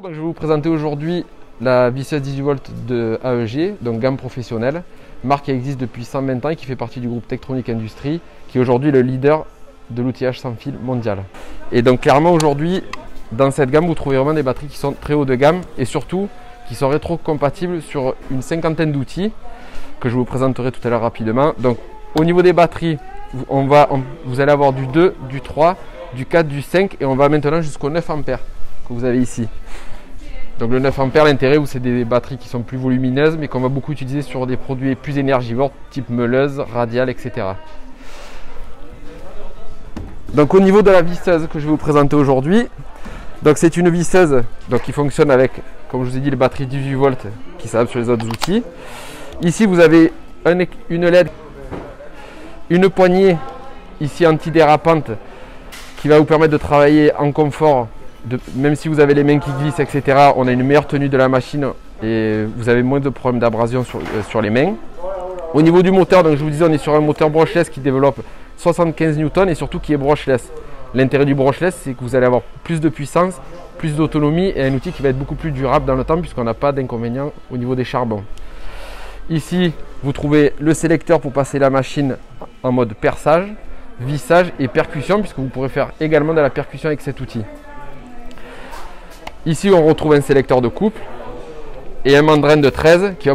Donc je vais vous présenter aujourd'hui la visseuse 18 volts de AEG, donc gamme professionnelle, marque qui existe depuis 120 ans et qui fait partie du groupe Tektronix Industries, qui est aujourd'hui le leader de l'outillage sans fil mondial. Et donc clairement aujourd'hui, dans cette gamme, vous trouvez vraiment des batteries qui sont très haut de gamme et surtout qui sont rétro-compatibles sur une cinquantaine d'outils que je vous présenterai tout à l'heure rapidement. Donc au niveau des batteries, vous allez avoir du 2, du 3, du 4, du 5 et on va maintenant jusqu'au 9 ampères que vous avez ici. Donc le 9 ampères, l'intérêt, c'est des batteries qui sont plus volumineuses mais qu'on va beaucoup utiliser sur des produits plus énergivores type meuleuse, radiale, etc. Donc au niveau de la visseuse que je vais vous présenter aujourd'hui, donc c'est une visseuse qui fonctionne avec, comme je vous ai dit, les batteries 18 volts qui s'adaptent sur les autres outils. Ici vous avez une LED, une poignée ici antidérapante qui va vous permettre de travailler en confort. Même si vous avez les mains qui glissent, etc., on a une meilleure tenue de la machine et vous avez moins de problèmes d'abrasion sur les mains. Au niveau du moteur, donc je vous disais, on est sur un moteur brushless qui développe 75 Newton et surtout qui est brushless. L'intérêt du brushless, c'est que vous allez avoir plus de puissance, plus d'autonomie et un outil qui va être beaucoup plus durable dans le temps puisqu'on n'a pas d'inconvénient au niveau des charbons. Ici, vous trouvez le sélecteur pour passer la machine en mode perçage, vissage et percussion puisque vous pourrez faire également de la percussion avec cet outil. Ici, on retrouve un sélecteur de couple et un mandrin de 13 qui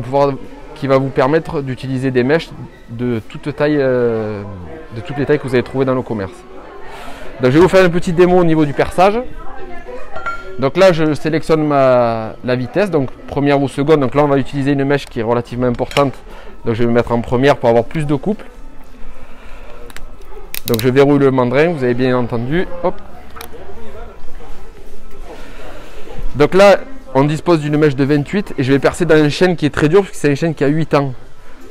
va vous permettre d'utiliser des mèches de toutes les tailles que vous allez trouver dans le commerce. Donc, je vais vous faire une petite démo au niveau du perçage. Donc là, je sélectionne la vitesse, donc première ou seconde. Donc là, on va utiliser une mèche qui est relativement importante. Donc je vais me mettre en première pour avoir plus de couple. Donc je verrouille le mandrin, vous avez bien entendu. Hop. Donc là, on dispose d'une mèche de 28 et je vais percer dans une chaîne qui est très dure puisque c'est une chaîne qui a 8 ans.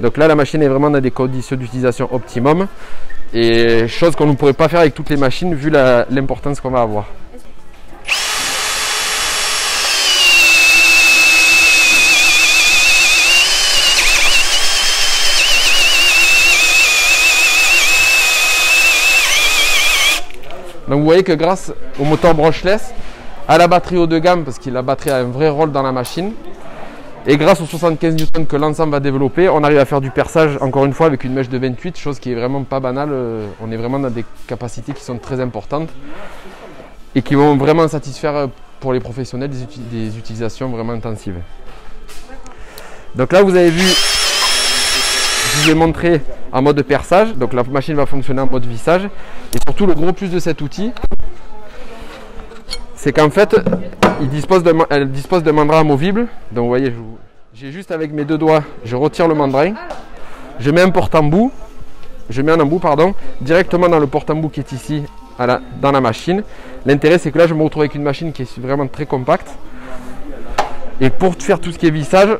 Donc là, la machine est vraiment dans des conditions d'utilisation optimum et chose qu'on ne pourrait pas faire avec toutes les machines vu l'importance qu'on va avoir. Donc vous voyez que grâce au moteur brushless, à la batterie haut de gamme, parce que la batterie a un vrai rôle dans la machine, et grâce aux 75 Newton que l'ensemble va développer, on arrive à faire du perçage, encore une fois, avec une mèche de 28, chose qui est vraiment pas banale. On est vraiment dans des capacités qui sont très importantes et qui vont vraiment satisfaire pour les professionnels des utilisations vraiment intensives. Donc là, vous avez vu, je vous ai montré en mode perçage, donc la machine va fonctionner en mode vissage, et surtout le gros plus de cet outil, c'est qu'en fait, elle dispose de mandrin amovible. Donc vous voyez, j'ai juste avec mes deux doigts, je retire le mandrin, je mets un porte-embout, directement dans le porte-embout qui est ici dans la machine. L'intérêt, c'est que là, je me retrouve avec une machine qui est vraiment très compacte. Et pour faire tout ce qui est vissage,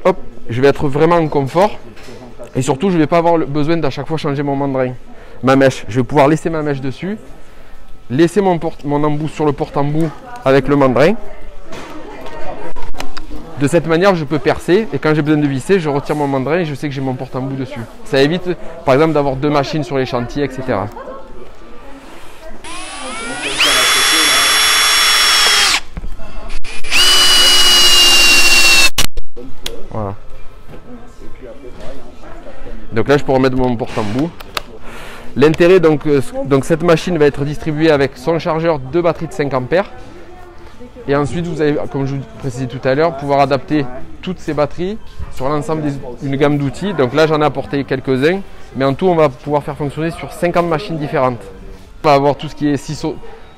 hop, je vais être vraiment en confort. Et surtout, je ne vais pas avoir besoin d'à chaque fois changer mon mandrin, ma mèche. Je vais pouvoir laisser ma mèche dessus. Laisser mon embout sur le porte-embout avec le mandrin. De cette manière, je peux percer et quand j'ai besoin de visser, je retire mon mandrin et je sais que j'ai mon porte-embout dessus. Ça évite, par exemple, d'avoir deux machines sur les chantiers, etc. Voilà. Donc là, je peux remettre mon porte-embout. L'intérêt, donc cette machine va être distribuée avec son chargeur de batterie de 5 ampères. Et ensuite, vous allez, comme je vous précisais tout à l'heure, pouvoir adapter toutes ces batteries sur l'ensemble d'une gamme d'outils. Donc là, j'en ai apporté quelques-uns. Mais en tout, on va pouvoir faire fonctionner sur 50 machines différentes. On va avoir tout ce qui est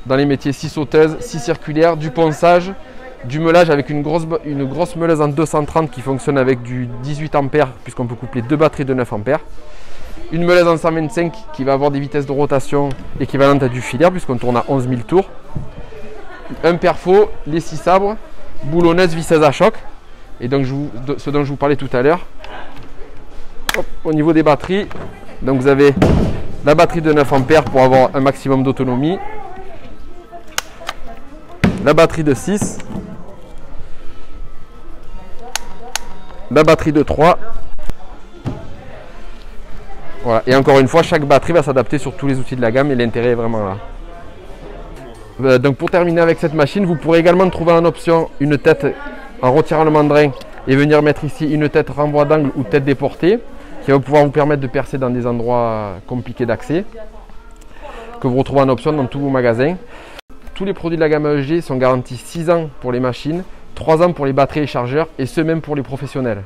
dans les métiers scie sauteuse, scie circulaire, du ponçage, du meulage avec une grosse meuleuse en 230 qui fonctionne avec du 18 ampères puisqu'on peut coupler deux batteries de 9 ampères. Une meuleuse en 125 qui va avoir des vitesses de rotation équivalentes à du filaire puisqu'on tourne à 11 000 tours. Un perfo, les scie sabres, boulonneuse, visseuse à choc. Et donc ce dont je vous parlais tout à l'heure. Au niveau des batteries, donc vous avez la batterie de 9 ampères pour avoir un maximum d'autonomie. La batterie de 6. La batterie de 3. Voilà. Et encore une fois, chaque batterie va s'adapter sur tous les outils de la gamme et l'intérêt est vraiment là. Donc pour terminer avec cette machine, vous pourrez également trouver en option une tête en retirant le mandrin et venir mettre ici une tête renvoi d'angle ou tête déportée qui va pouvoir vous permettre de percer dans des endroits compliqués d'accès, que vous retrouvez en option dans tous vos magasins. Tous les produits de la gamme AEG sont garantis 6 ans pour les machines, 3 ans pour les batteries et chargeurs, et ce même pour les professionnels.